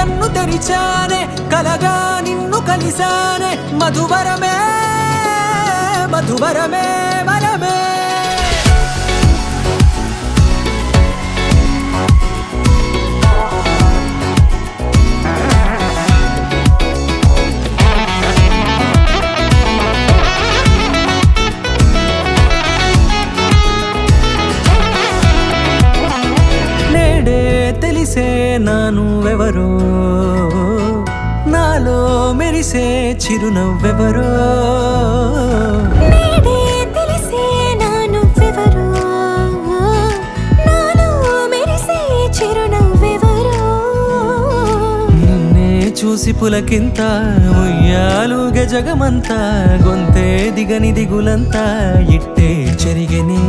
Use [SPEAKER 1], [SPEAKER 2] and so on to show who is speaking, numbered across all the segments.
[SPEAKER 1] కన్ను తెరిచానే కలగా నిన్ను కలిసానే మధువరమే మధువరమే వరమే తెలిసే నానువెవరో నాలో మెరిసే చిరునవ్వెవరో
[SPEAKER 2] నేడే తెలిసే నానువెవరో నాలో మెరిసే చిరునవ్వెవరో
[SPEAKER 1] నిన్నే చూసి పులకింత ఉయ్యాలుగే జగమంతా గొంతే దిగని దిగులంతా ఇట్టే చెరిగని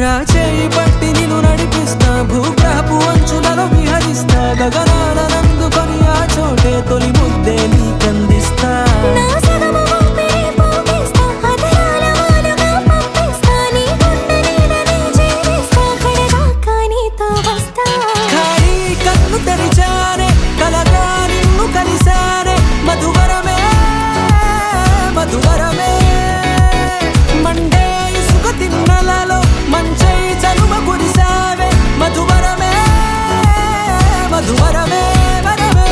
[SPEAKER 1] రాచేయి పట్టి నిన్ను నడిపిస్తా భూగ్రహపు అంచులలో విహరిస్తా గగనాల నందుకొని ఆ చోటే తొలి ముద్దే నీకందిస్తా
[SPEAKER 2] నా సగము ఊపిరి పోగేస్తా అదరాల వాలుగా పంపిస్తా నీ గుండె నీడనే చేరిస్తా కడదాకా నీతో వస్తా
[SPEAKER 1] ఖాళీ కన్ను తెరిచానే కలగా నిన్ను కలిసానే మధువరమే మధువరమే మండే ఇసుక తిన్నలలో మంచై చలుమ కురిసావే మధువరమే మధువరమే వరమే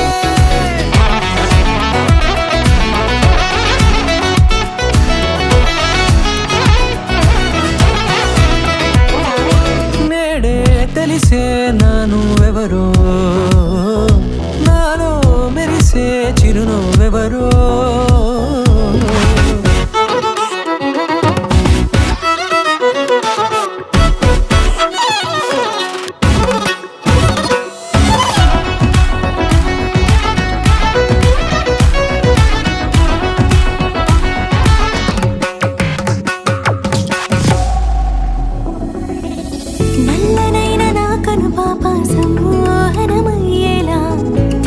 [SPEAKER 1] నేడే తెలిసే నానువెవరో నాలో మెరిసే చిరునవ్వెవరో
[SPEAKER 2] నల్లనైన నా కనుపాప సమ్మోహనమయ్యేలా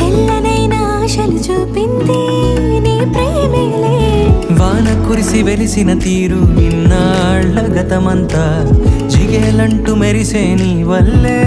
[SPEAKER 2] తెల్లనైన ఆశలు చూపింది నీ ప్రేమేలే
[SPEAKER 1] వాన కురిసి వెలిసిన తీరు ఇన్నాళ్ల గతమంతా జిగేలంటూ మెరిసే నీ వల్లే